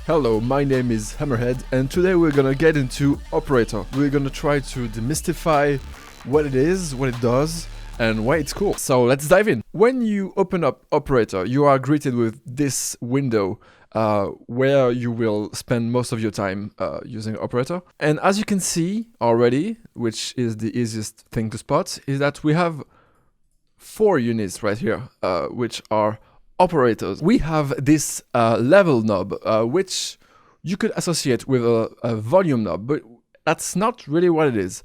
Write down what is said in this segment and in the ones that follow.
Hello, my name is Hammerhead, and today we're gonna get into operator. We're gonna try to demystify what it is, what it does, and why it's cool. So let's dive in. When you open up operator, you are greeted with this window where you will spend most of your time using operator. And as you can see already, which is the easiest thing to spot, is that we have 4 units right here, which are operators. We have this level knob, which you could associate with a volume knob, but that's not really what it is,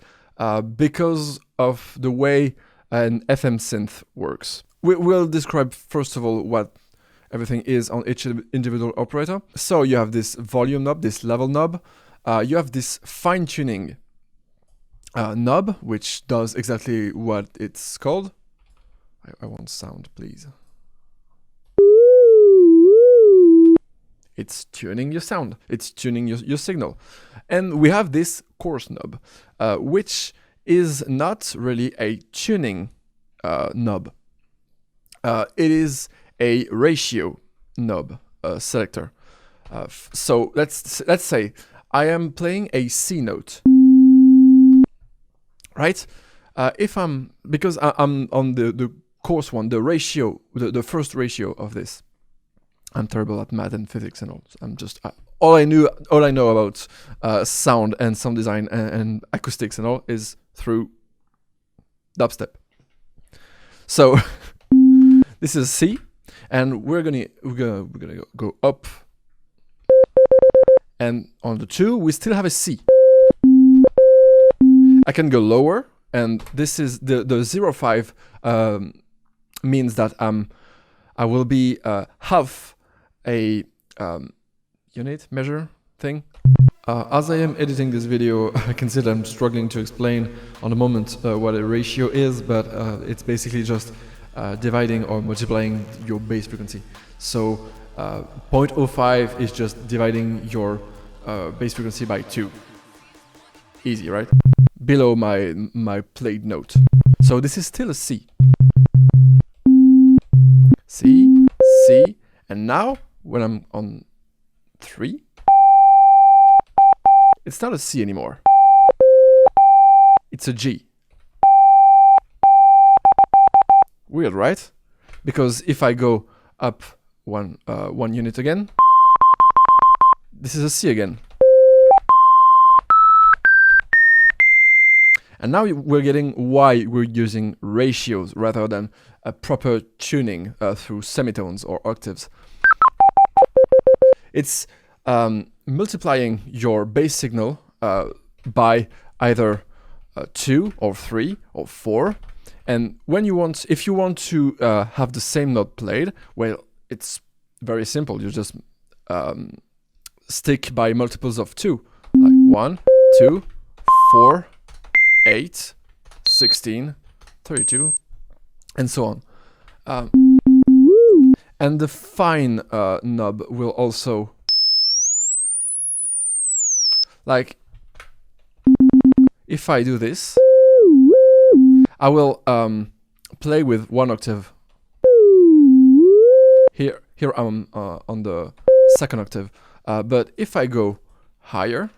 because of the way an FM synth works. We will describe first of all what everything is on each individual operator. So you have this volume knob, this level knob, you have this fine-tuning knob, which does exactly what it's called. I want sound, please. It's tuning your sound, it's tuning your signal. And we have this coarse knob, which is not really a tuning knob. It is a ratio knob selector. So let's say I am playing a C note, right? Because I'm on the coarse one, the ratio, the first ratio of this. I'm terrible at math and physics and all. I'm just all I know about sound and sound design and acoustics and all is through dubstep. So this is C, and we're gonna go up, and on the 2 we still have a C. I can go lower, and this is the 0.5 means that I will be half a unit measure thing. As I am editing this video, I can see that I'm struggling to explain on the moment what a ratio is, but it's basically just dividing or multiplying your bass frequency. So 0.05 is just dividing your bass frequency by 2. Easy, right? Below my played note. So this is still a C. C, C, and now when I'm on 3, it's not a C anymore. It's a G. Weird, right? Because if I go up one unit again, this is a C again. And now we're getting why we're using ratios rather than a proper tuning through semitones or octaves. It's multiplying your bass signal by either 2 or 3 or 4. And if you want to have the same note played, well, it's very simple. You just stick by multiples of 2, like 1, 2, 4, 8, 16, 32, and so on. And the fine knob will also, like, if I do this, I will play with 1 octave. Here I'm on the 2nd octave, but if I go higher,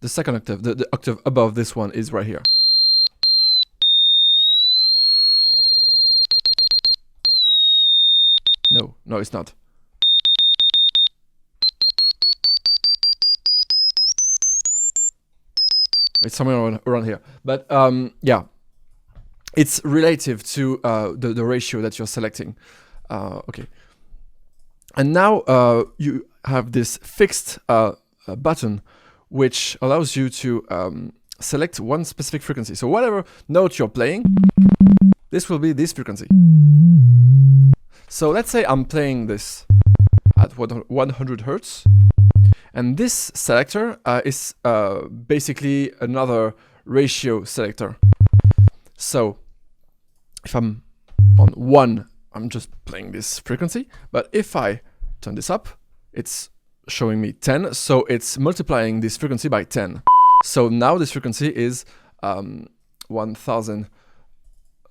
the 2nd octave, the octave above this one is right here. No, it's not. It's somewhere around here. But yeah, it's relative to the ratio that you're selecting. Okay. And now you have this fixed button, which allows you to select one specific frequency. So whatever note you're playing, this will be this frequency. So let's say I'm playing this at 100 Hertz, and this selector is basically another ratio selector. So if I'm on 1, I'm just playing this frequency, but if I turn this up, it's showing me 10, so it's multiplying this frequency by 10. So now this frequency is 1000,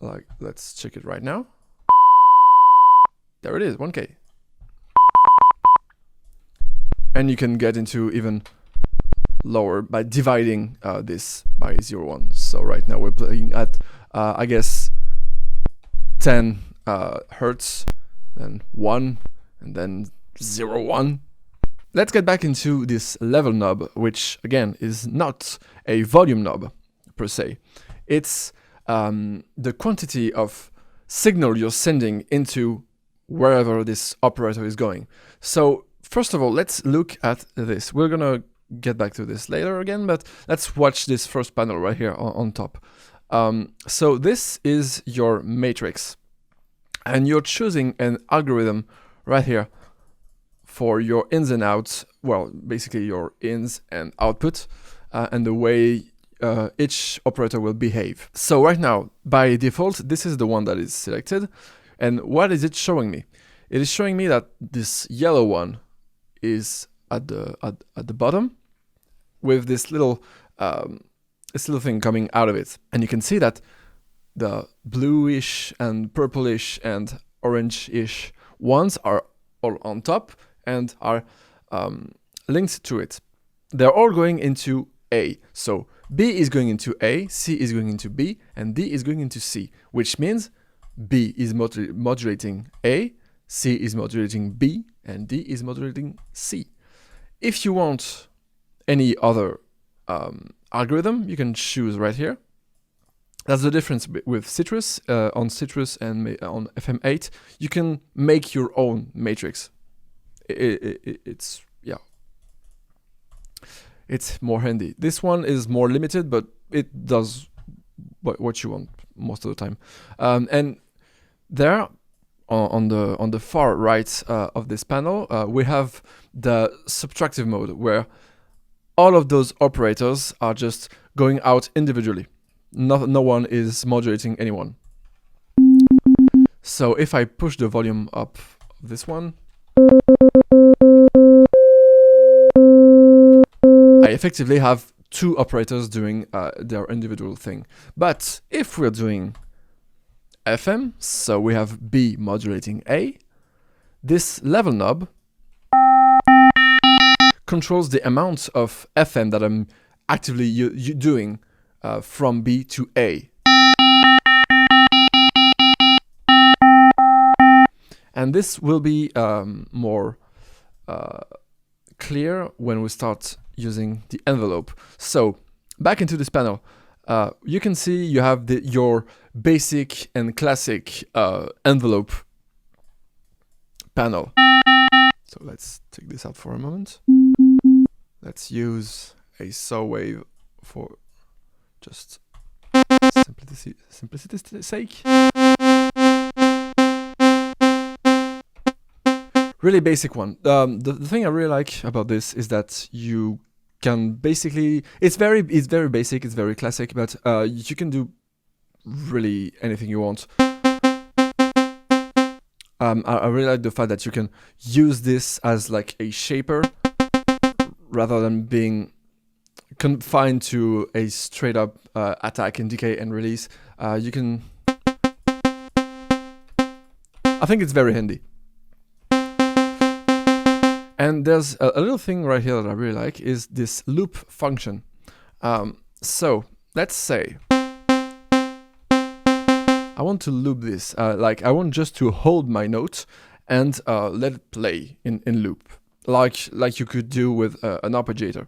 like, let's check it right now. There it is, 1K. And you can get into even lower by dividing this by 0.1. So right now we're playing at, I guess, 10 hertz, then 1, and then 0.1. Let's get back into this level knob, which again is not a volume knob per se. It's the quantity of signal you're sending into wherever this operator is going. So first of all, let's look at this. We're gonna get back to this later again, but let's watch this first panel right here on top. So this is your matrix, and you're choosing an algorithm right here for your ins and outs, well, basically your ins and output, and the way each operator will behave. So right now, by default, this is the one that is selected. And what is it showing me? It is showing me that this yellow one is at the bottom with this little thing coming out of it. And you can see that the bluish and purplish and orange-ish ones are all on top and are linked to it. They're all going into A. So B is going into A, C is going into B, and D is going into C, which means B is modulating A, C is modulating B, and D is modulating C. If you want any other algorithm, you can choose right here. That's the difference with Citrus. On Citrus and on FM8, you can make your own matrix. It's more handy. This one is more limited, but it does what you want most of the time. And there, on the far right of this panel, we have the subtractive mode, where all of those operators are just going out individually. No one is modulating anyone. So if I push the volume up of this one, I effectively have two operators doing their individual thing. But if we're doing FM, so we have B modulating A, this level knob controls the amount of FM that I'm actively doing from B to A. And this will be more clear when we start using the envelope. So back into this panel, you can see you have your basic and classic envelope panel. So let's take this out for a moment. Let's use a saw wave for just simplicity's sake. Really basic one. The thing I really like about this is that you can basically, it's very basic, it's very classic, but you can do really anything you want. I really like the fact that you can use this as like a shaper rather than being confined to a straight up attack and decay and release. You can, I think it's very handy. And there's a little thing right here that I really like, is this loop function. So let's say I want to loop this, like I want just to hold my note and let it play in loop, like you could do with an arpeggiator.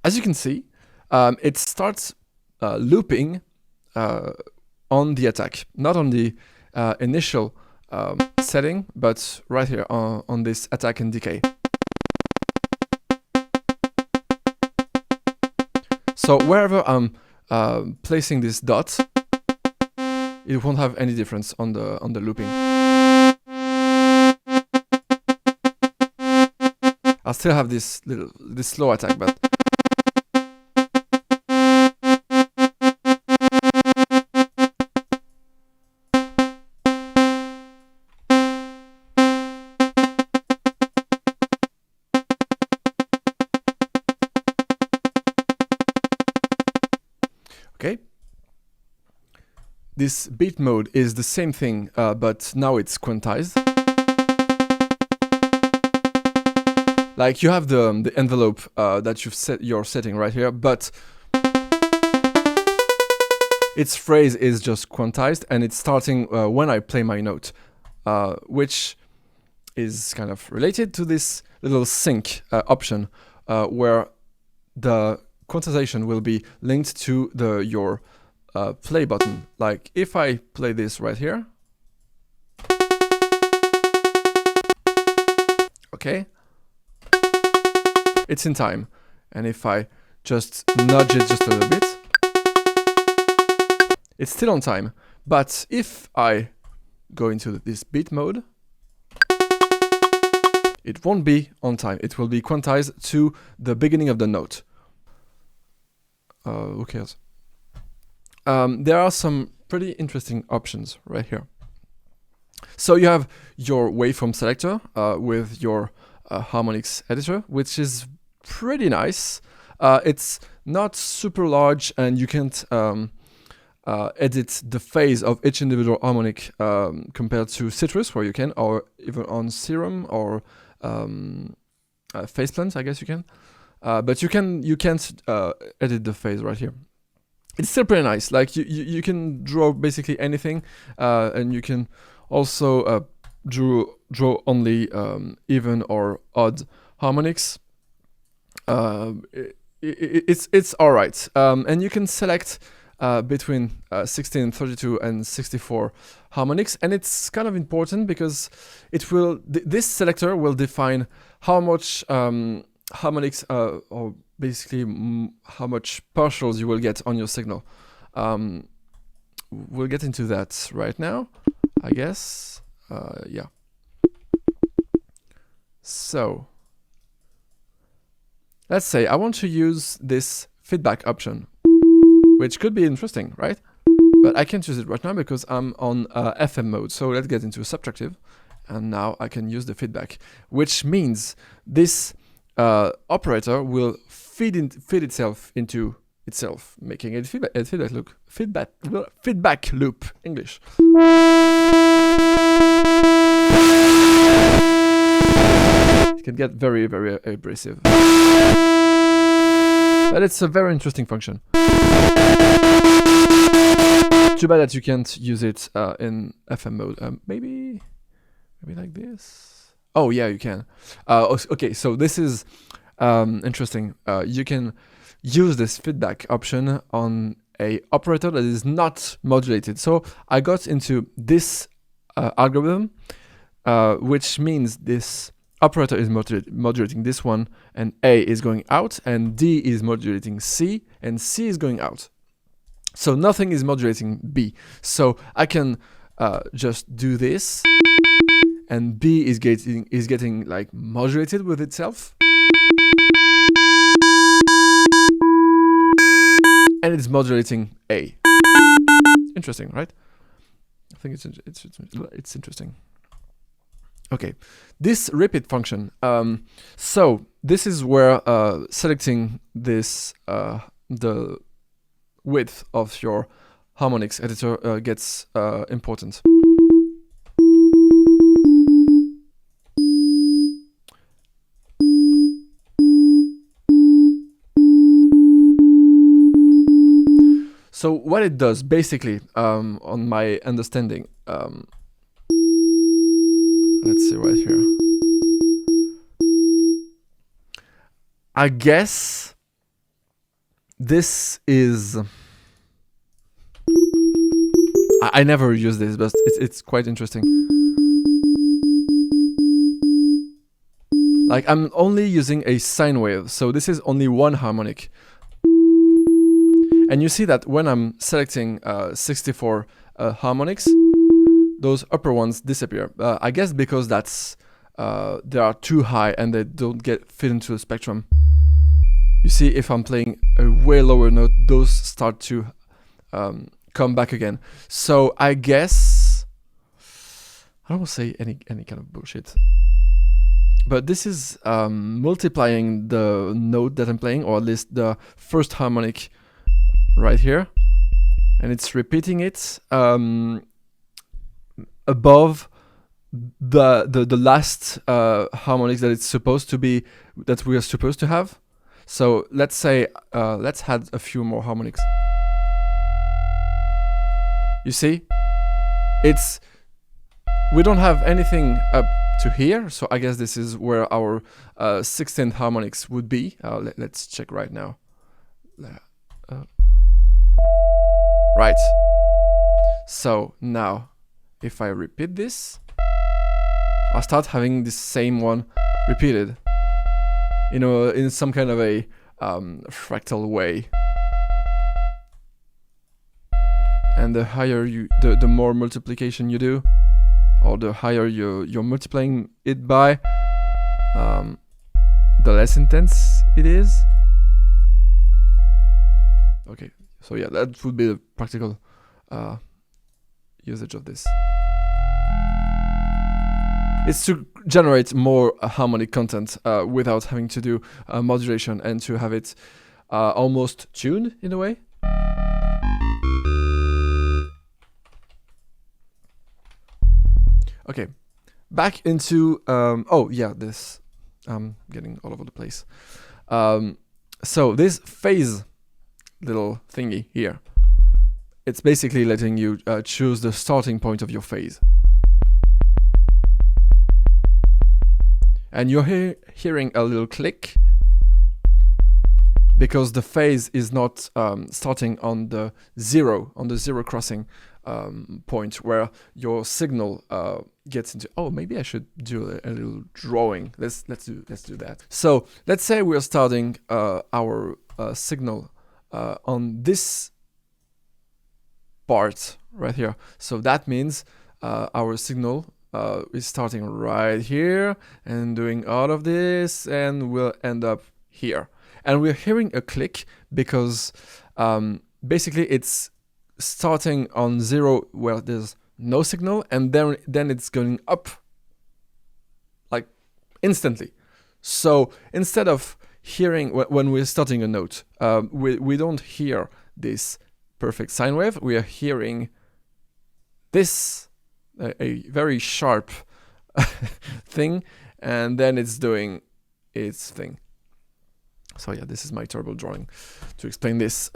As you can see, it starts looping on the attack, not on the initial setting, but right here on this attack and decay. So wherever I'm placing this dot, it won't have any difference on the looping. I'll still have this slow attack, but okay, this beat mode is the same thing, but now it's quantized. Like you have the envelope that you've set your setting right here, but its phrase is just quantized, and it's starting when I play my note, which is kind of related to this little sync option, where the quantization will be linked to your play button. Like if I play this right here, okay, it's in time. And if I just nudge it just a little bit, it's still on time. But if I go into this beat mode, it won't be on time. It will be quantized to the beginning of the note. Who cares? There are some pretty interesting options right here. So you have your waveform selector with your Harmonics editor, which is pretty nice. It's not super large, and you can't edit the phase of each individual harmonic compared to Citrus, where you can, or even on Serum or Faceplant, I guess you can. But you can't edit the phase right here. It's still pretty nice. Like you can draw basically anything, and you can also draw only even or odd harmonics. It's all right, and you can select between 16, 32, and 64 harmonics, and it's kind of important because it will this selector will define how much harmonics or basically how much partials you will get on your signal. We'll get into that right now, I guess. Yeah. So let's say I want to use this feedback option, which could be interesting, right? But I can't use it right now because I'm on FM mode. So let's get into subtractive, and now I can use the feedback, which means this operator will feed itself into itself, making a feedback loop. English. It can get very, very abrasive, but it's a very interesting function. Too bad that you can't use it in FM mode. Maybe like this. Oh yeah, you can. Okay, so this is interesting. You can use this feedback option on a operator that is not modulated. So I got into this algorithm, which means this operator is modulating this one, and A is going out, and D is modulating C, and C is going out. So nothing is modulating B. So I can just do this, and B is getting like modulated with itself, and it's modulating A. Interesting, right? I think it's interesting. Okay, this repeat function. So this is where selecting this the width of your harmonics editor gets important. So what it does basically, on my understanding, let's see right here. I guess this is. I never use this, but it's quite interesting. Like I'm only using a sine wave, so this is only one harmonic. And you see that when I'm selecting 64 harmonics, those upper ones disappear. I guess because that's they are too high and they don't get fit into the spectrum. You see, if I'm playing a way lower note, those start to come back again. So I guess I don't want to say any kind of bullshit, but this is multiplying the note that I'm playing, or at least the first harmonic right here, and it's repeating it above the last harmonics that it's supposed to be, that we are supposed to have. So let's say let's add a few more harmonics. You see, we don't have anything up to here, so I guess this is where our 16th harmonics would be. Let's check right now. Right. So now, if I repeat this, I'll start having this same one repeated, you know, in some kind of a fractal way. And the higher the more multiplication you do, or the higher you're multiplying it by, the less intense it is. Okay, so yeah, that would be the practical usage of this. It's to generate more harmonic content without having to do modulation, and to have it almost tuned in a way. Okay, back into oh yeah, this I'm getting all over the place. So this phase little thingy here, it's basically letting you choose the starting point of your phase. And you're hearing a little click because the phase is not starting on the zero crossing point where your signal gets into. Oh, maybe I should do a little drawing. Let's do that. So let's say we're starting our signal on this part right here. So that means our signal is starting right here and doing all of this, and we'll end up here. And we're hearing a click because basically it's starting on zero where there's no signal, and then it's going up like instantly. So instead of hearing when we're starting a note, we don't hear this perfect sine wave. We are hearing this a very sharp thing, and then it's doing its thing. So yeah, this is my terrible drawing to explain this.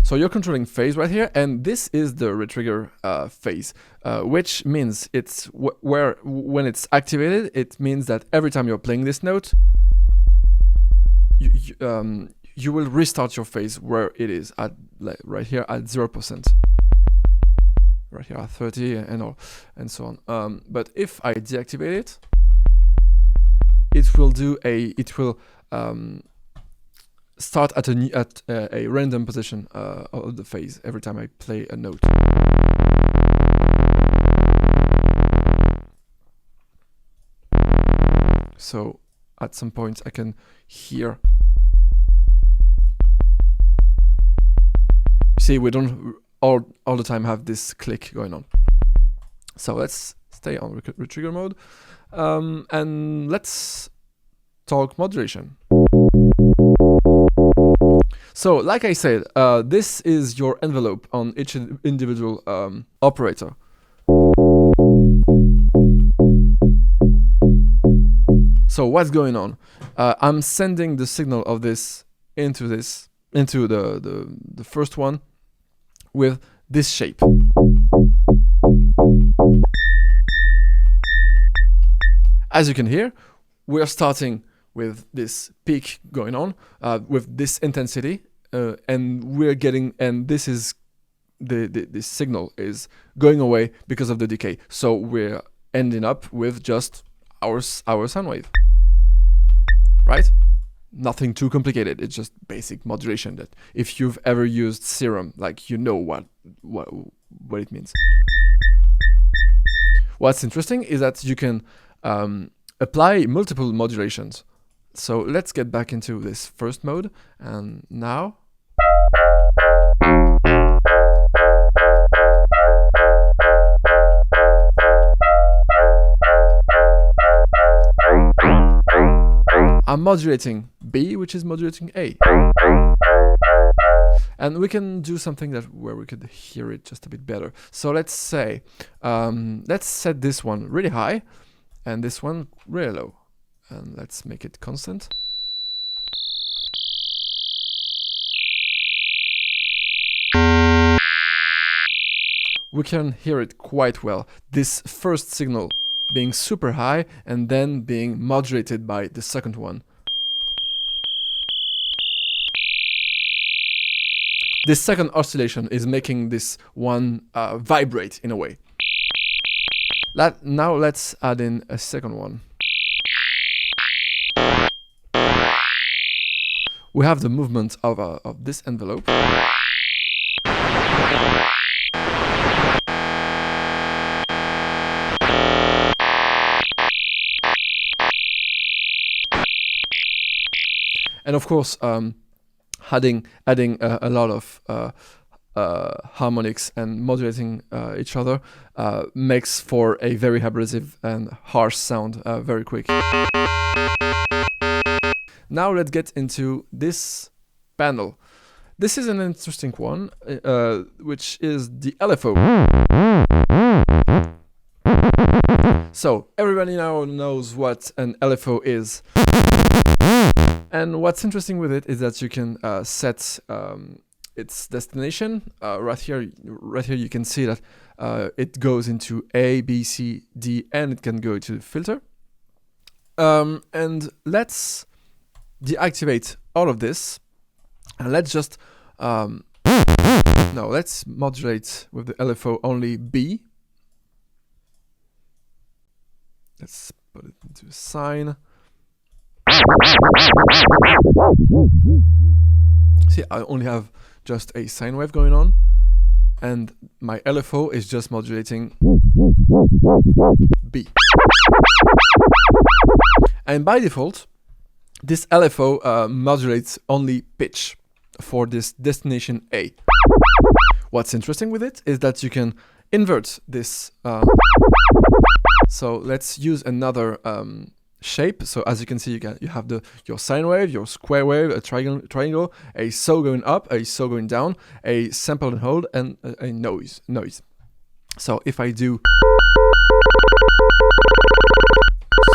So you're controlling phase right here, and this is the retrigger phase, which means it's where when it's activated, it means that every time you're playing this note, you will restart your phase where it is at, like, right here at 0%, right here at 30, and all, and so on. But if I deactivate it, it will start at a random position of the phase every time I play a note. So at some point I can hear. See, we don't all the time have this click going on. So let's stay on retrigger mode, and let's talk modulation. So, like I said, this is your envelope on each individual operator. So what's going on? I'm sending the signal of this into the first one with this shape. As you can hear, we are starting with this peak going on, with this intensity, and we're getting, and this is this signal is going away because of the decay. So we're ending up with just our sine wave, right? Nothing too complicated. It's just basic modulation that if you've ever used Serum, like, you know what it means. What's interesting is that you can apply multiple modulations. So let's get back into this first mode, and now I'm modulating B, which is modulating A. And we can do something where we could hear it just a bit better. So let's say, let's set this one really high and this one really low. And let's make it constant. We can hear it quite well. This first signal being super high and then being modulated by the second one. This second oscillation is making this one vibrate in a way. Now let's add in a second one. We have the movement of this envelope. And of course, adding a lot of harmonics and modulating each other makes for a very abrasive and harsh sound very quick. Now let's get into this panel. This is an interesting one, which is the LFO. So everybody now knows what an LFO is. And what's interesting with it is that you can set its destination. Right here you can see that it goes into A, B, C, D, and it can go to the filter. And let's deactivate all of this, and let's just let's modulate with the LFO only B. Let's put it into a sine. See, I only have just a sine wave going on, and my LFO is just modulating B. And by default, this LFO modulates only pitch for this destination A. What's interesting with it is that you can invert this. So let's use another shape. So as you can see, you have your sine wave, your square wave, a triangle, a saw going up, a saw going down, a sample and hold, and a noise. So if I do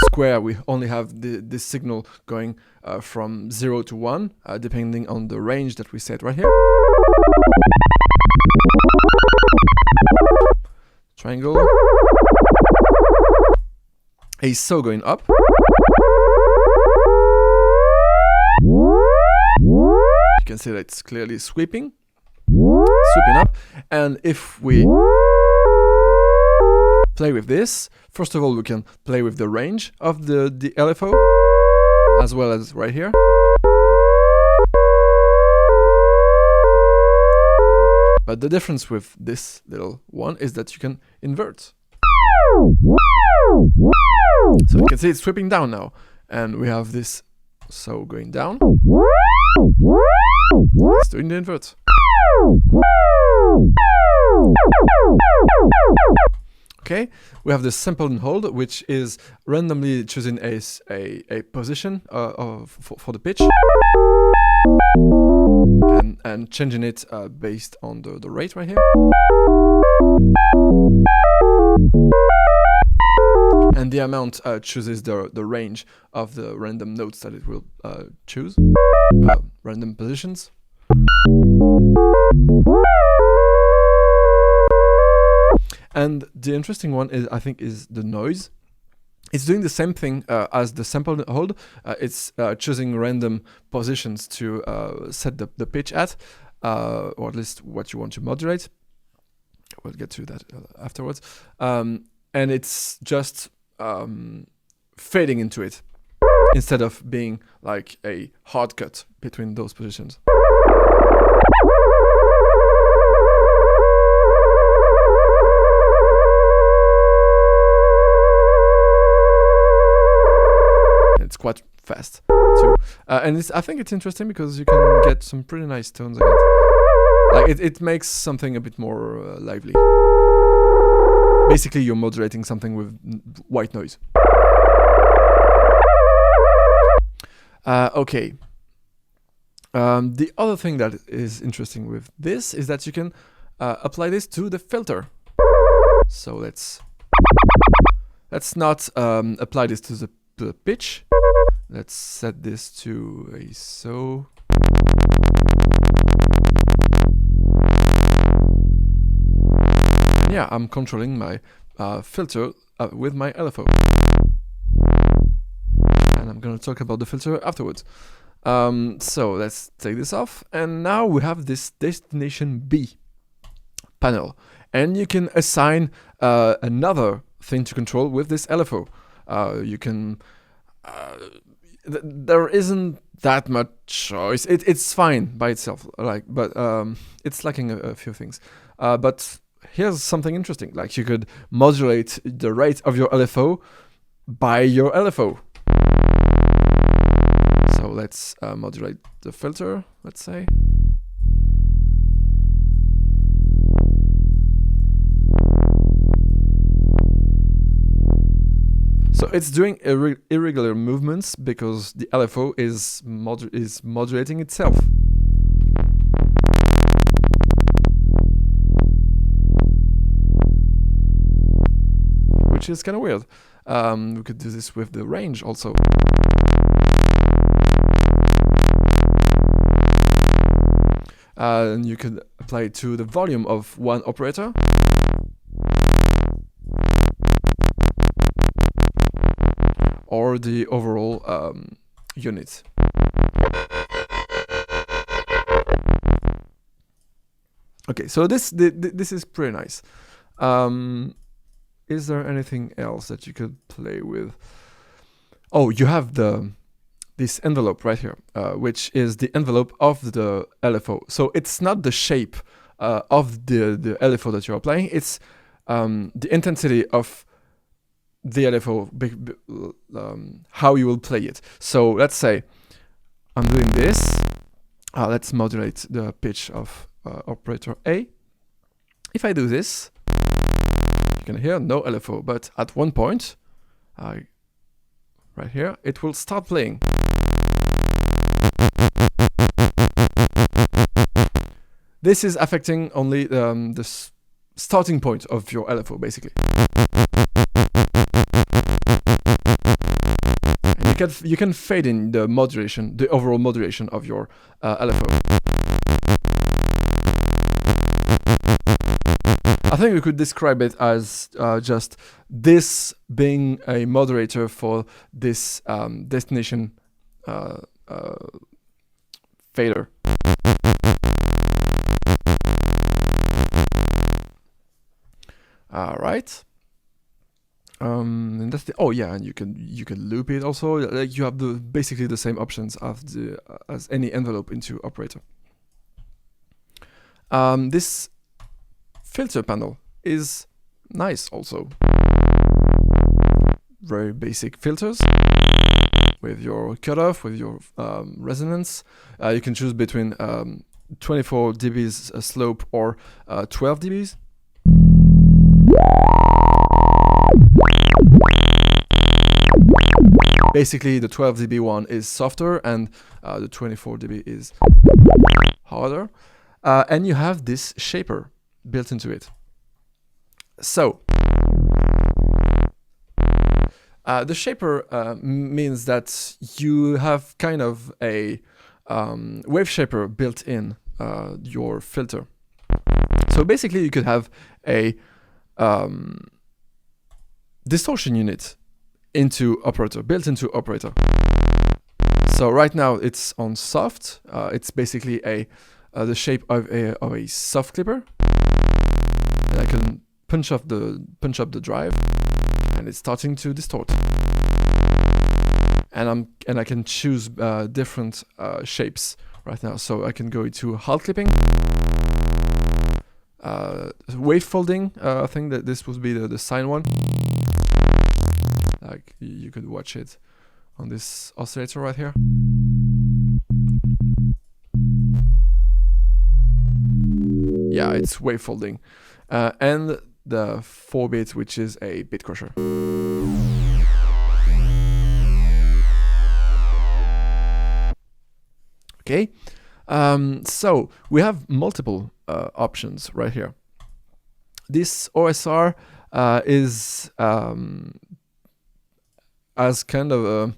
square, we only have this signal going from 0 to 1, depending on the range that we set right here. Triangle. A saw going up. You can see that it's clearly sweeping up. And if we play with this, first of all, we can play with the range of the LFO, as well as right here. But the difference with this little one is that you can invert. So you can see it's sweeping down now, and we have this saw going down. It's doing the invert. Okay, we have the sample and hold, which is randomly choosing a position for the pitch, and changing it based on the rate right here. And the amount chooses the range of the random notes that it will choose, random positions. And the interesting one is, I think, is the noise. It's doing the same thing as the sample and hold. It's choosing random positions to set the pitch at, or at least what you want to modulate. We'll get to that afterwards. And it's just fading into it instead of being like a hard cut between those positions. It's quite fast too, and I think it's interesting because you can get some pretty nice tones again. Like it makes something a bit more lively. Basically, you're modulating something with white noise. Okay. The other thing that is interesting with this is that you can apply this to the filter. So let's not apply this to the pitch. Let's set this to a so. And yeah, I'm controlling my filter with my LFO. And I'm gonna talk about the filter afterwards. So let's take this off, and now we have this destination B panel, and you can assign another thing to control with this LFO. You can there isn't that much choice. It's fine by itself, like, but it's lacking a few things. But here's something interesting: like you could modulate the rate of your LFO by your LFO. So let's modulate the filter, let's say. So it's doing irregular movements because the LFO is modulating itself. Which is kind of weird. We could do this with the range also. And you could apply it to the volume of one operator. Or the overall unit. Okay, so this is pretty nice. Is there anything else that you could play with? Oh, you have this envelope right here, which is the envelope of the LFO. So it's not the shape of the LFO that you're applying, it's the intensity of the LFO, how you will play it. So let's say I'm doing this. Let's modulate the pitch of operator A. If I do this, you can hear no LFO, but at one point, right here, it will start playing. This is affecting only the starting point of your LFO, basically. And you can fade in the modulation, the overall modulation of your LFO. I think we could describe it as just this being a moderator for this destination fader. All right. And that's the, oh yeah, and you can loop it also. Like you have basically the same options as any envelope into operator. This filter panel is nice also. Very basic filters with your cutoff, with your resonance. You can choose between 24 dBs slope or 12 dBs. Basically, the 12 dB one is softer and the 24 dB is harder. And you have this shaper built into it. So, the shaper means that you have kind of a wave shaper built in your filter. So basically, you could have a distortion unit built into operator. So right now it's on soft. It's basically the shape of a soft clipper, and I can punch up the drive, and it's starting to distort. And I can choose different shapes right now. So I can go into hard clipping, wave folding. I think that this would be the sine one. Like you could watch it on this oscillator right here. Yeah, it's wave folding. And the 4-bit, which is a bit crusher. Okay. So we have multiple options right here. This OSR is as kind of a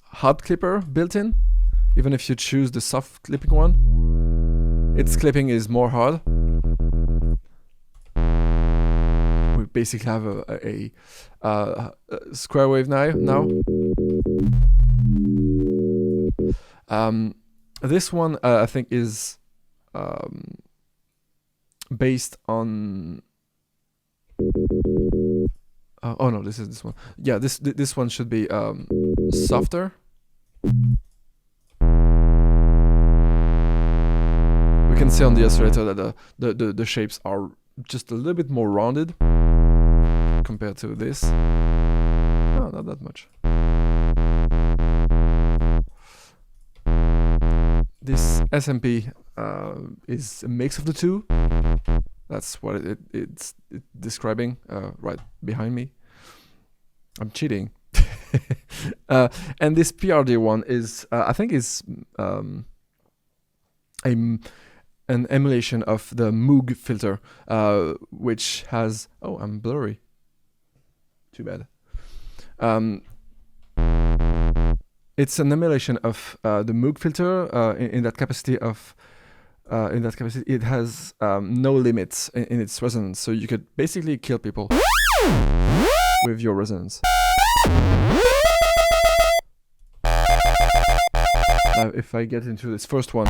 hard clipper built in. Even if you choose the soft clipping one, its clipping is more hard. We basically have a square wave now. This one I think is based on. Oh no, this is this one. Yeah, this one should be softer. We can see on the oscillator that the shapes are just a little bit more rounded compared to this. Oh, not that much. This SMP is a mix of the two. That's what it's describing right behind me. I'm cheating. And this PRD one is, I think, is an emulation of the Moog filter, which has. Oh, I'm blurry. Too bad. It's an emulation of the Moog filter in that capacity of. In that capacity, it has no limits in its resonance, so you could basically kill people with your resonance. Now, if I get into this first one,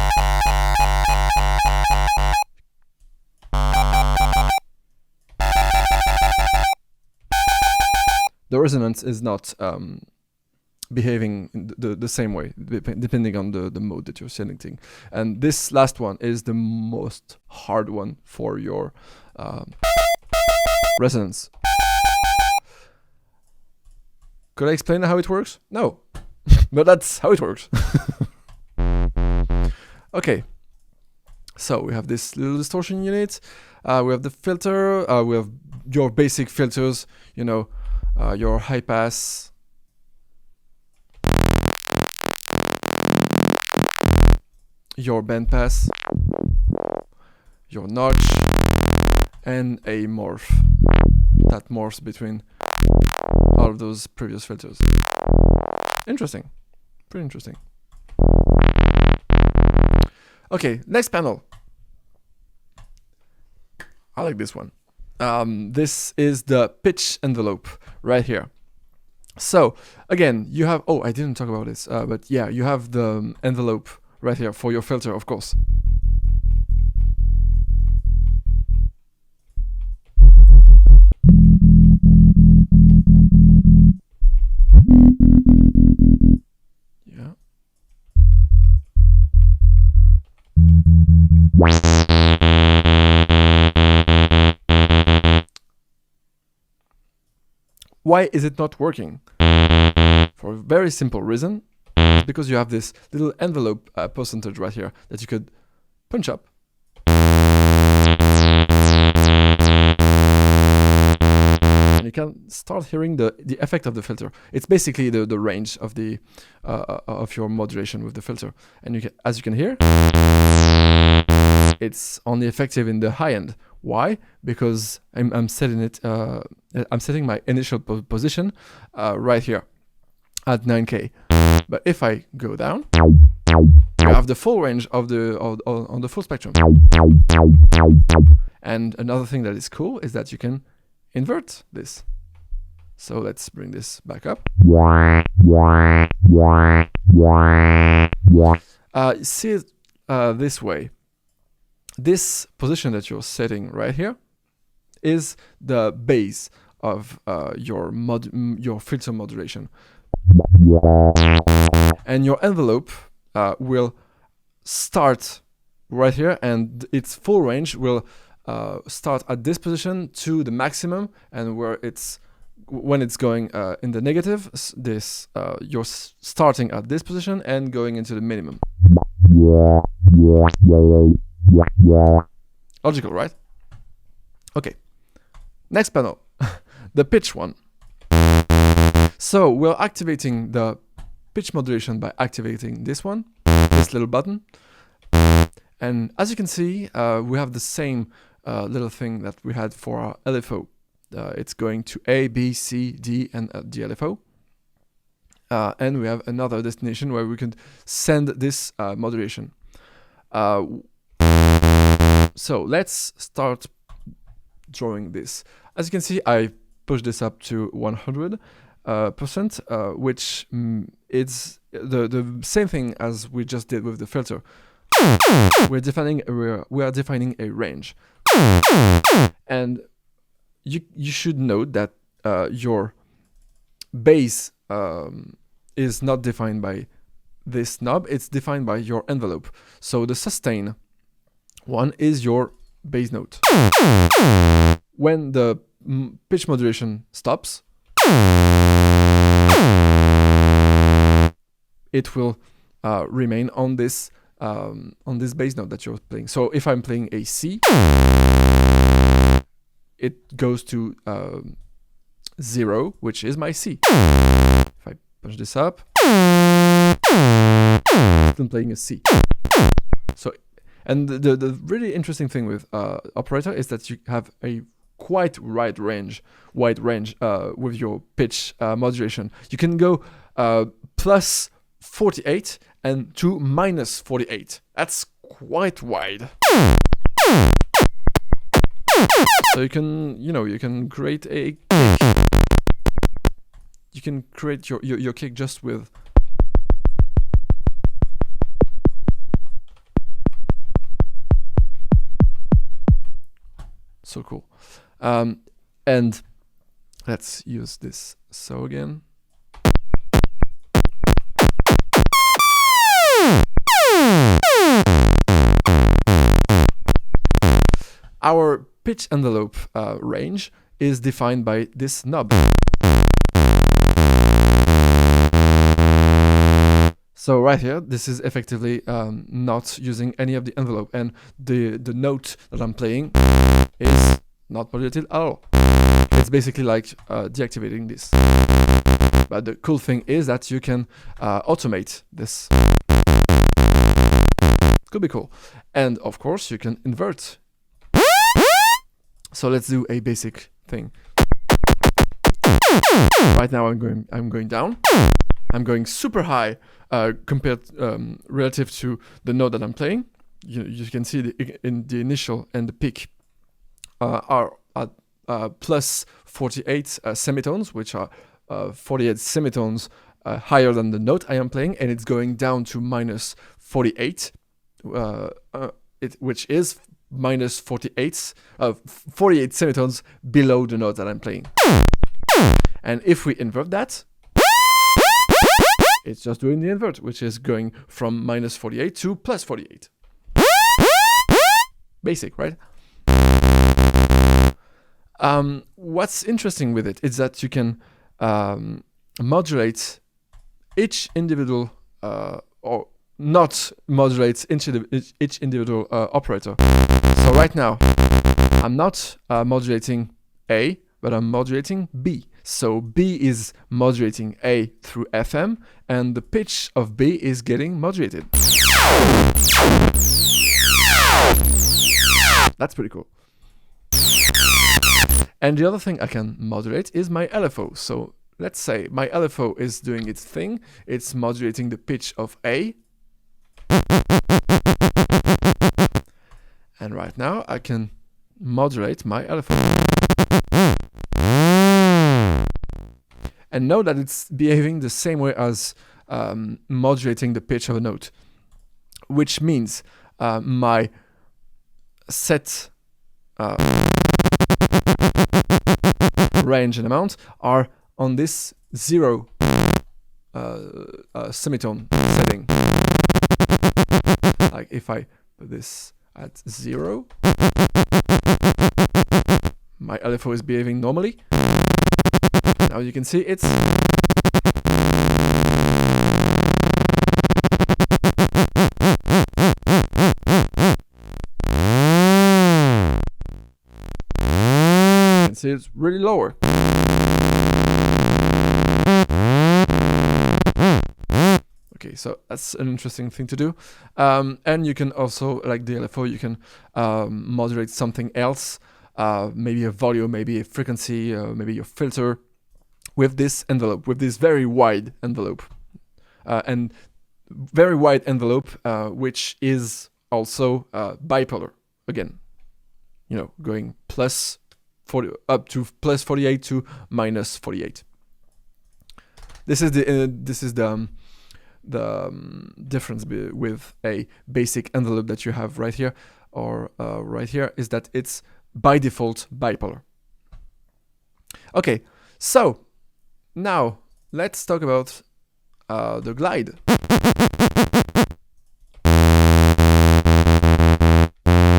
the resonance is not behaving the same way, depending on the mode that you're selecting. And this last one is the most hard one for your resonance. Could I explain how it works? No, but that's how it works. Okay, so we have this little distortion unit, we have the filter, we have your basic filters, you know, your high pass, your band pass, your notch, and a morph that morphs between all of those previous filters. Interesting, pretty interesting. Okay, next panel. I like this one. This is the pitch envelope right here. So again, you have, oh, I didn't talk about this, but yeah, you have the envelope right here for your filter, of course. Yeah. Why is it not working? For a very simple reason. It's because you have this little envelope percentage right here that you could punch up. And you can start hearing the effect of the filter. It's basically the range of the of your modulation with the filter. And you can, as you can hear, it's only effective in the high end. Why? Because I'm setting it. I'm setting my initial position right here at 9K. But if I go down, you have the full range of the on the full spectrum. And another thing that is cool is that you can invert this. So let's bring this back up. See it this way. This position that you're setting right here is the base of your filter modulation. And your envelope will start right here, and its full range will start at this position to the maximum, and when it's going in the negative, you're starting at this position and going into the minimum. Logical, right? Okay. Next panel, the pitch one. So we're activating the pitch modulation by activating this one, this little button. And as you can see, we have the same little thing that we had for our LFO. It's going to A, B, C, D, and the LFO. And we have another destination where we can send this modulation. So let's start drawing this. As you can see, I push this up to 100%, which is the same thing as we just did with the filter. We are defining a range, and you should note that your base is not defined by this knob, it's defined by your envelope. So the sustain one is your base note. When the pitch modulation stops, it will remain on this bass note that you're playing. So if I'm playing a C, it goes to 0, which is my C. If I punch this up, I'm playing a C. So, and the really interesting thing with operator is that you have a quite wide range with your pitch modulation. You can go plus 48 and to minus 48. That's quite wide. So you can create a kick. You can create your kick just with so cool. And let's use this so again. Our pitch envelope range is defined by this knob. So right here, this is effectively not using any of the envelope, and the note that I'm playing is not modulated at all. It's basically like deactivating this. But the cool thing is that you can automate this. Could be cool. And of course, you can invert. So let's do a basic thing. Right now I'm going down. I'm going super high compared relative to the note that I'm playing. You can see in the initial and the peak are at plus 48 semitones, which are 48 semitones higher than the note I am playing, and it's going down to minus 48, which is minus 48 semitones below the note that I'm playing. And if we invert that, it's just doing the invert, which is going from minus 48 to plus 48. Basic, right? What's interesting with it is that you can modulate each individual or not modulate each individual operator. So right now, I'm not modulating A, but I'm modulating B. So B is modulating A through FM, and the pitch of B is getting modulated. That's pretty cool. And the other thing I can modulate is my LFO. So let's say my LFO is doing its thing. It's modulating the pitch of A. And right now I can modulate my LFO. And know that it's behaving the same way as modulating the pitch of a note, which means my set range and amount are on this 0 semitone setting. Like if I put this at 0, my LFO is behaving normally. Now you can see it's see it's really lower. Okay, so that's an interesting thing to do. And you can also, like the LFO, you can modulate something else, maybe a volume, maybe a frequency, maybe your filter, with this envelope, with this very wide envelope. And very wide envelope, which is also bipolar, again, you know, going plus 40 up to plus 48 to minus 48. This is the difference with a basic envelope that you have right here, or right here, is that it's by default bipolar. Okay, so now let's talk about the glide.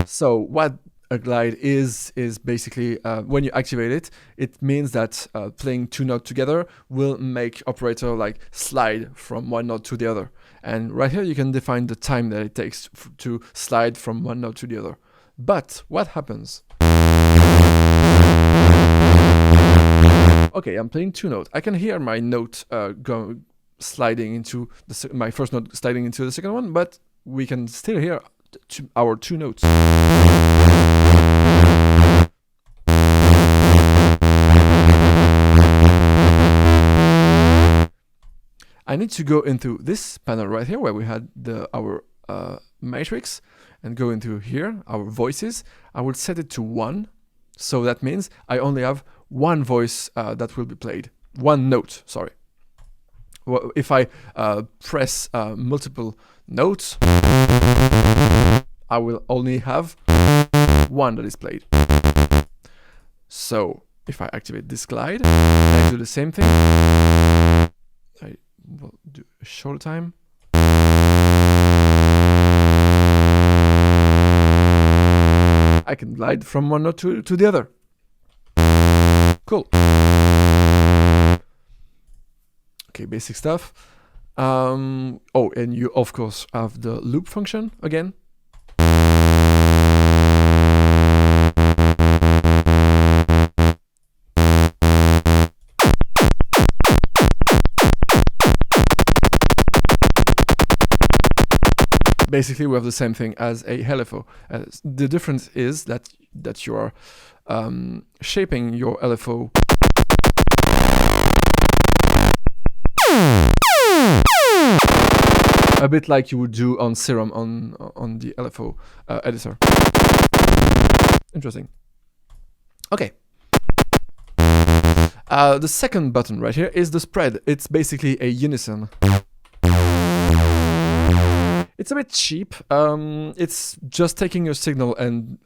So what a glide is basically, when you activate it, it means that playing two notes together will make operator like slide from one note to the other. And right here you can define the time that it takes to slide from one note to the other. But what happens? Okay, I'm playing two notes. I can hear my note sliding into my first note sliding into the second one, but we can still hear our two notes. I need to go into this panel right here where we had our matrix, and go into here, our voices. I will set it to 1, so that means I only have one voice that will be played, one note, sorry. Well, if I press multiple notes, I will only have one that is played. So if I activate this glide, I do the same thing. I will do a shorter time. I can glide from one note to the other. Cool. Okay, basic stuff. Oh, and you of course have the loop function again. Basically, we have the same thing as a LFO. The difference is that you are shaping your LFO a bit like you would do on Serum on the LFO editor. Interesting. Okay. The second button right here is the spread. It's basically a unison. It's a bit cheap. It's just taking your signal and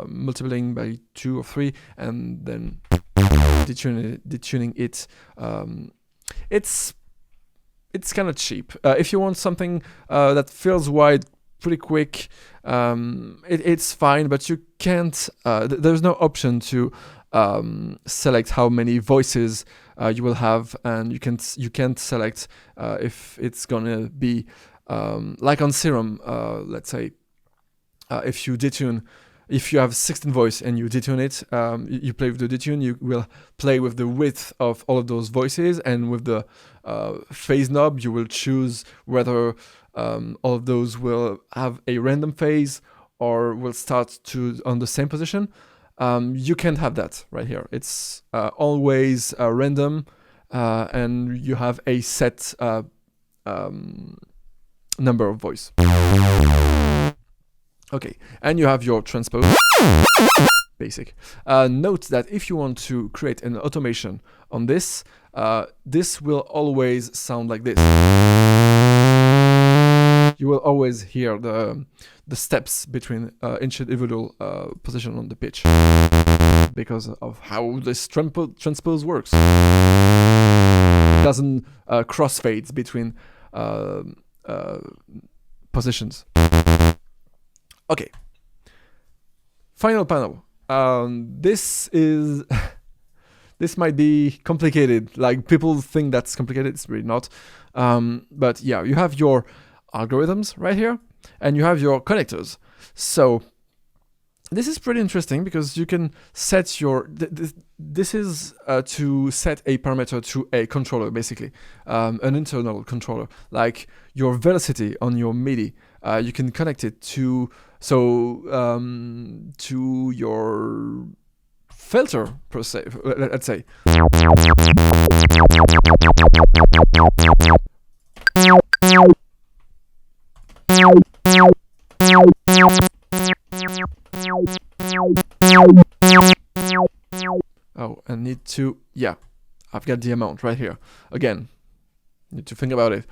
multiplying by 2 or 3, and then detuning it. It's kind of cheap. If you want something that feels wide pretty quick, it's fine, but you can't. There's no option to select how many voices you will have, and you can't select if it's gonna be like on Serum. Let's say if you detune. If you have 16 voice and you detune it, you play with the detune, you will play with the width of all of those voices, and with the phase knob, you will choose whether all of those will have a random phase or will start on the same position. You can't have that right here. It's always random, and you have a set number of voice. Okay, and you have your transpose, basic. Note that if you want to create an automation on this, this will always sound like this. You will always hear the steps between each individual position on the pitch, because of how this transpose works. It doesn't crossfades between positions. Okay, final panel. This might be complicated. Like, people think that's complicated. It's really not. But yeah, you have your algorithms right here, and you have your connectors. So this is pretty interesting because you can set your, this is to set a parameter to a controller, basically, an internal controller, like your velocity on your MIDI. You can connect it to, to your filter, per se, let's say. Oh, I need to, yeah, I've got the amount right here. Again, need to think about it.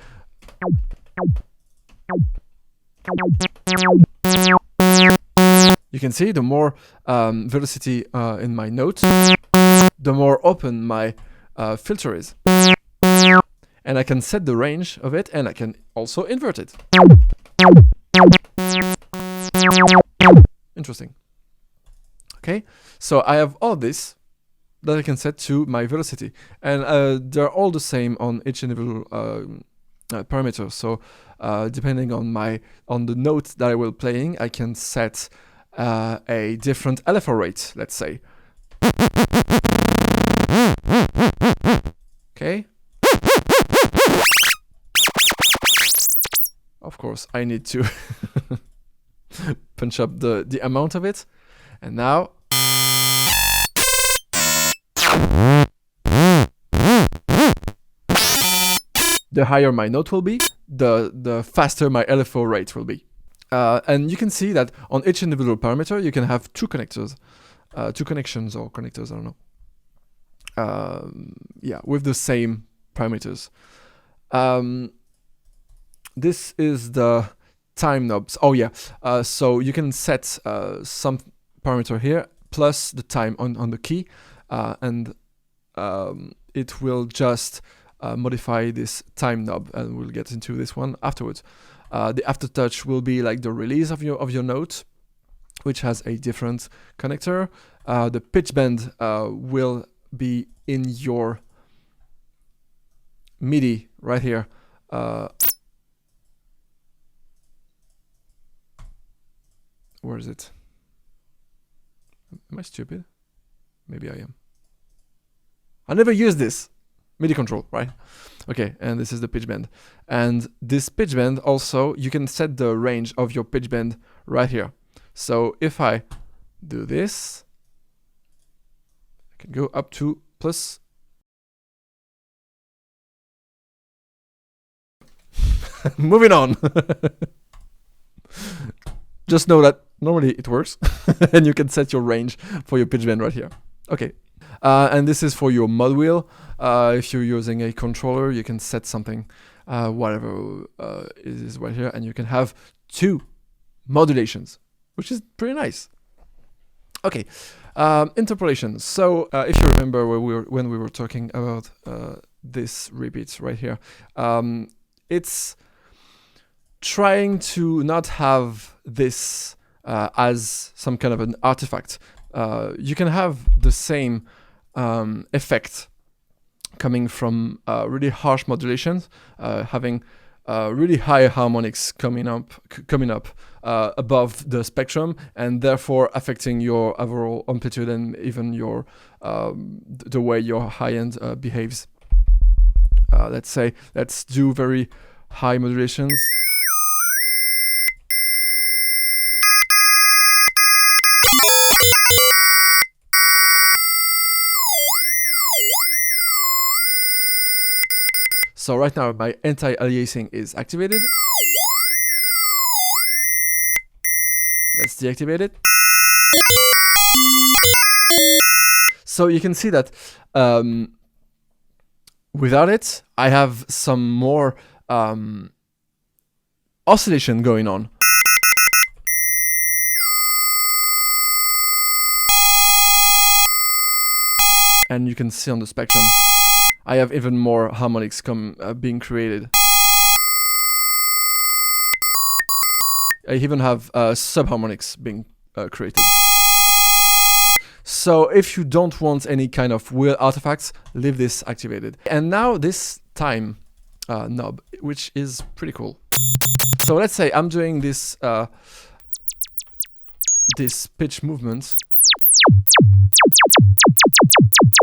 You can see the more velocity in my note, the more open my filter is. And I can set the range of it, and I can also invert it. Interesting. Okay, so I have all this that I can set to my velocity, and they're all the same on each individual parameter. So depending on the note that I will playing, I can set a different LFO rate, let's say. Okay. Of course, I need to punch up the amount of it, and now. The higher my note will be, the faster my LFO rate will be. And you can see that on each individual parameter, you can have two connectors, two connections or connectors, I don't know. Yeah, with the same parameters. This is the time knobs. Oh yeah, so you can set some parameter here plus the time on the key, and it will just modify this time knob, and we'll get into this one afterwards. The aftertouch will be like the release of your note, which has a different connector. The pitch bend will be in your MIDI right here. Where is it? Am I stupid? Maybe I am. I never use this MIDI control, right? Okay, and this is the pitch bend. And this pitch bend also, you can set the range of your pitch bend right here. So if I do this, I can go up to plus. Moving on. Just know that normally it works, and you can set your range for your pitch bend right here. Okay, and this is for your mod wheel. If you're using a controller, you can set something, whatever is right here, and you can have two modulations, which is pretty nice. Okay, interpolation. So if you remember when we were talking about this repeat right here, it's trying to not have this as some kind of an artifact. You can have the same effect coming from really harsh modulations, having really high harmonics coming up above the spectrum, and therefore affecting your overall amplitude and even your the way your high end behaves. Let's do very high modulations. So right now my anti-aliasing is activated. Let's deactivate it. So you can see that without it, I have some more oscillation going on. And you can see on the spectrum, I have even more harmonics being created. I even have subharmonics being created. So if you don't want any kind of wheel artifacts, leave this activated. And now this time knob, which is pretty cool. So let's say I'm doing this this pitch movement.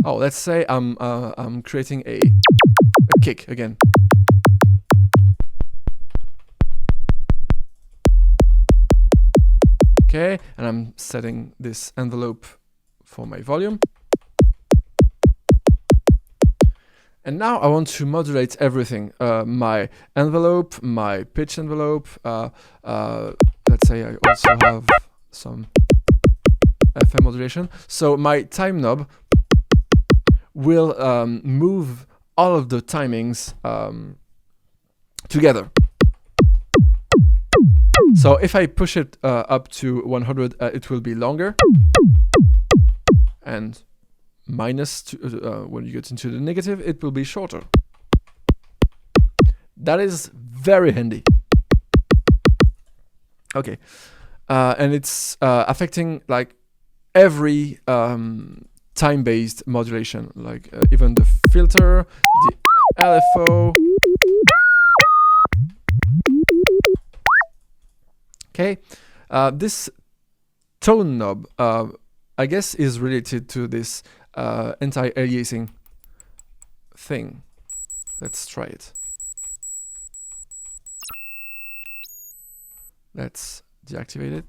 Oh, let's say I'm creating a kick again. Okay, and I'm setting this envelope for my volume. And now I want to modulate everything. My envelope, my pitch envelope. Let's say I also have some FM modulation. So my time knob will move all of the timings together. So if I push it up to 100, it will be longer. And minus when you get into the negative, it will be shorter. That is very handy. Okay, and it's affecting like every time-based modulation, like even the filter, the LFO. Okay, this tone knob, I guess, is related to this anti-aliasing thing. Let's try it. Let's deactivate it.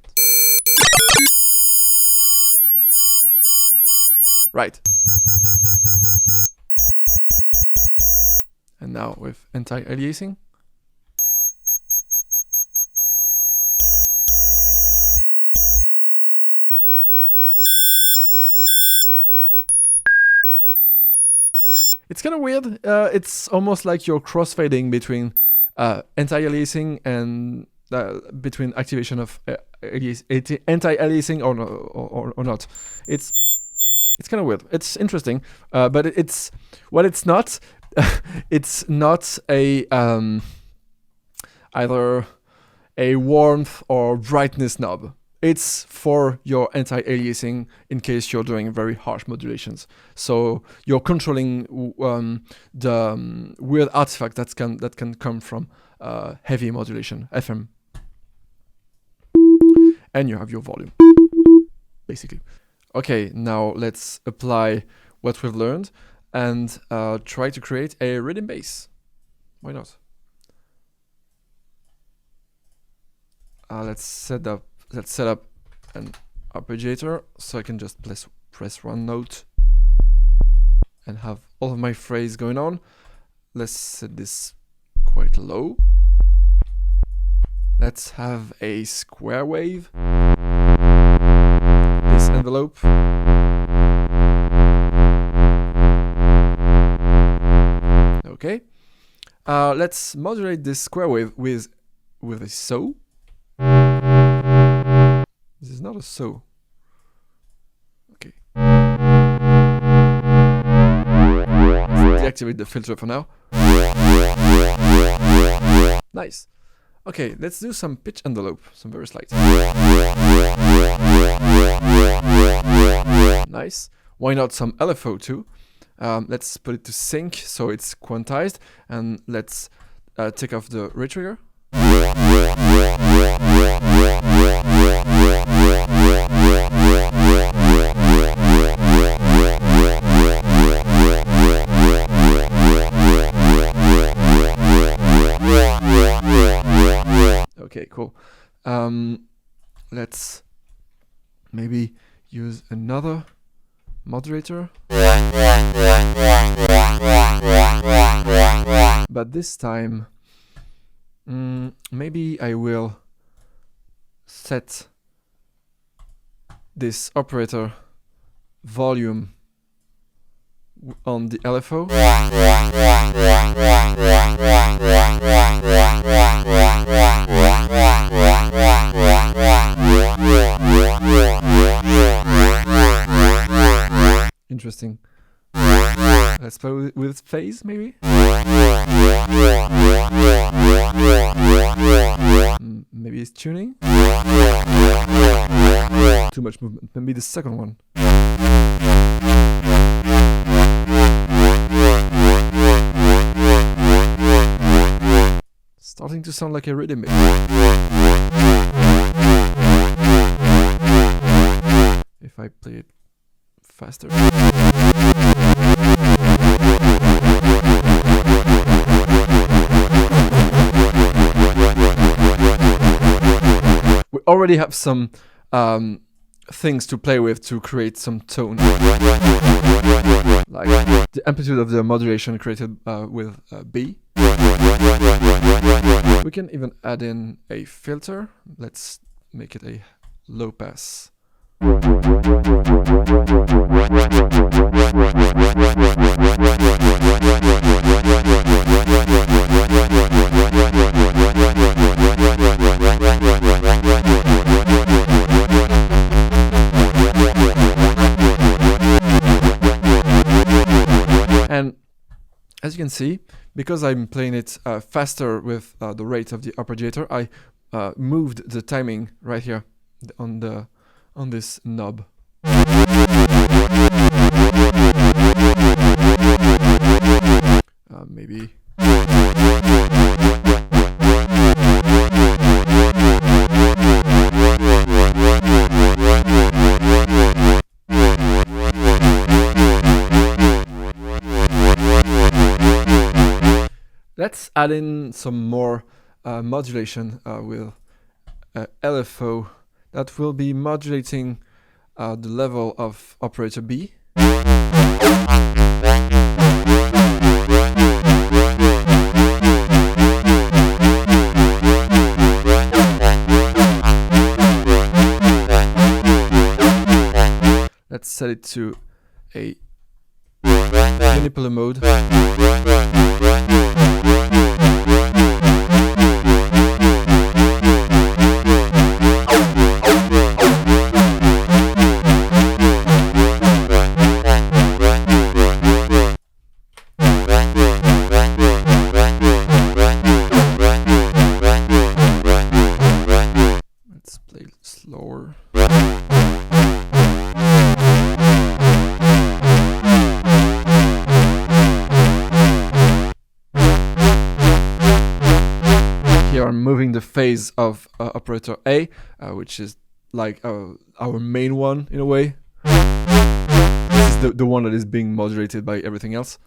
Right. And now with anti-aliasing. It's kind of weird. It's almost like you're crossfading between anti-aliasing and between activation of anti-aliasing or not. It's kind of weird. It's interesting, but it's what it's not. It's not a either a warmth or brightness knob. It's for your anti-aliasing in case you're doing very harsh modulations. So you're controlling the weird artifact that can come from heavy modulation, FM. And you have your volume, basically. Okay, now let's apply what we've learned and try to create a rhythm bass. Why not? Let's set up an arpeggiator so I can just press one note and have all of my phrase going on. Let's set this quite low. Let's have a square wave. This envelope. Okay. Let's modulate this square wave with a saw. This is not a saw. Okay. Let's deactivate the filter for now. Nice. Okay, let's do some pitch envelope, some very slight. Nice. Why not some LFO too? Let's put it to sync so it's quantized, and let's take off the retrigger. Okay, cool. Let's maybe use another modulator. But this time, maybe I will set this operator volume on the LFO. Interesting. Let's play with phase, maybe? Maybe it's tuning? Too much movement. Maybe the second one. Starting to sound like a rhythm. I play it faster. We already have some things to play with to create some tone, like the amplitude of the modulation created with B. We can even add in a filter. Let's make it a low pass. And as you can see, because I'm playing it faster with the rate of the arpeggiator, I moved the timing right here on this knob. Maybe. Let's add in some more modulation with LFO that will be modulating the level of operator B. Let's set it to a manipular mode. Let's play slower. Here I'm moving the phase of operator A, which is like our main one in a way. This is the one that is being modulated by everything else.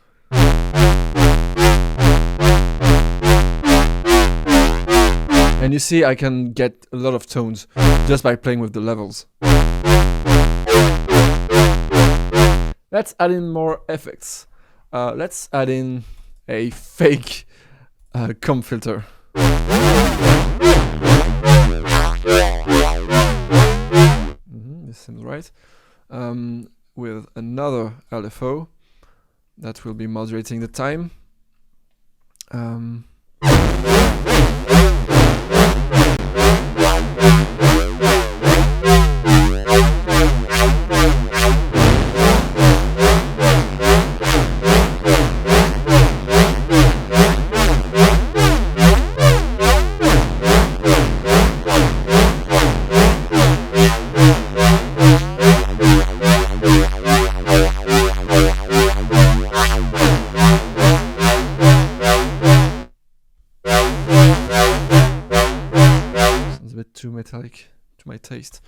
And you see I can get a lot of tones just by playing with the levels. Let's add in more effects. Let's add in a fake comb filter. This seems right. With another LFO that will be modulating the time. Sounds a bit too metallic to my taste.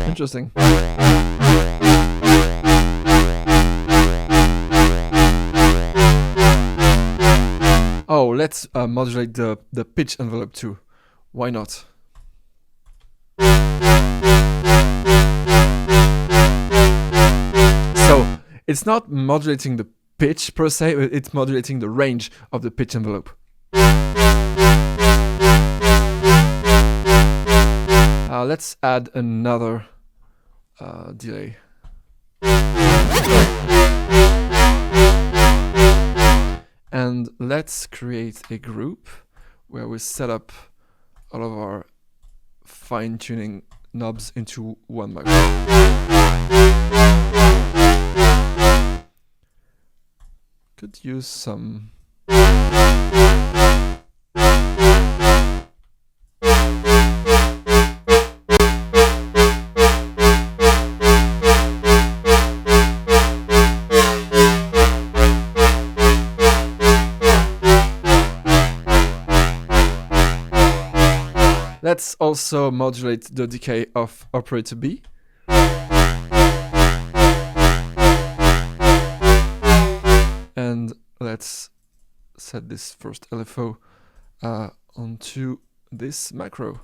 Interesting. Oh, let's modulate the pitch envelope too. Why not? So it's not modulating the pitch per se, but it's modulating the range of the pitch envelope. Let's add another delay. And let's create a group where we set up all of our fine-tuning knobs into one microphone. Could use some Let's also modulate the decay of operator B. And let's set this first LFO onto this macro.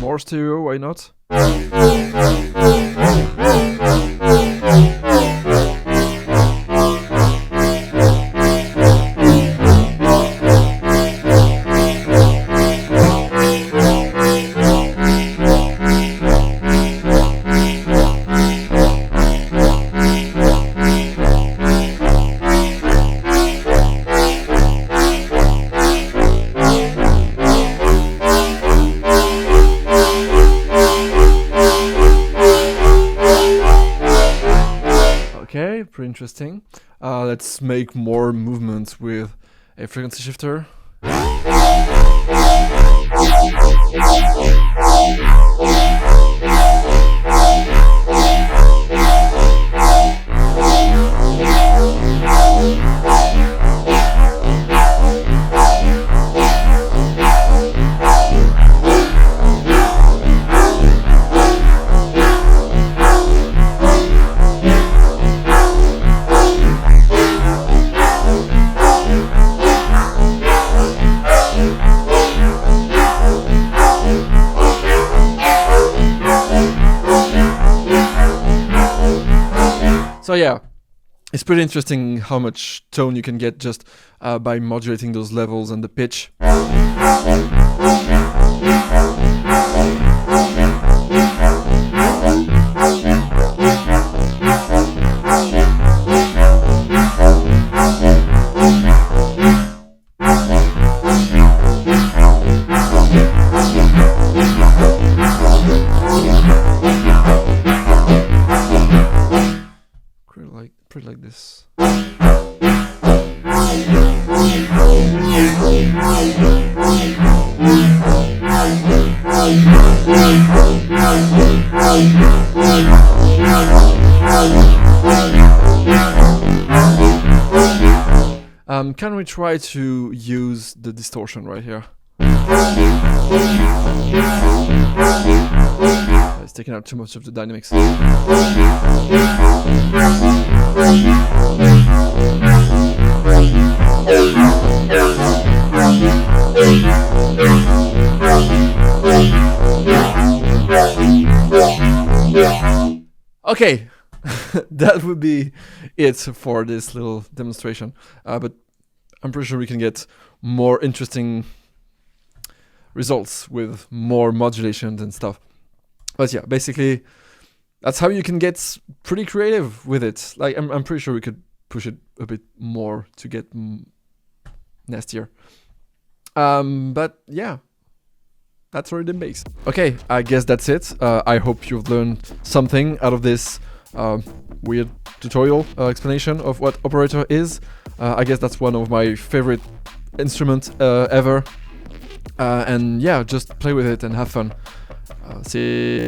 More stereo, why not? Okay, pretty interesting. Let's make more movements with a frequency shifter. So yeah, it's pretty interesting how much tone you can get just by modulating those levels and the pitch. Pretty like this. Can we try to use the distortion right here? It's taking out too much of the dynamics. Okay, that would be it for this little demonstration, but I'm pretty sure we can get more interesting results with more modulations and stuff. But yeah, basically that's how you can get pretty creative with it. Like I'm pretty sure we could push it a bit more to get nastier. But yeah, that's already the base. Okay, I guess that's it. I hope you've learned something out of this weird tutorial explanation of what operator is. I guess that's one of my favorite instruments ever. And yeah, just play with it and have fun. See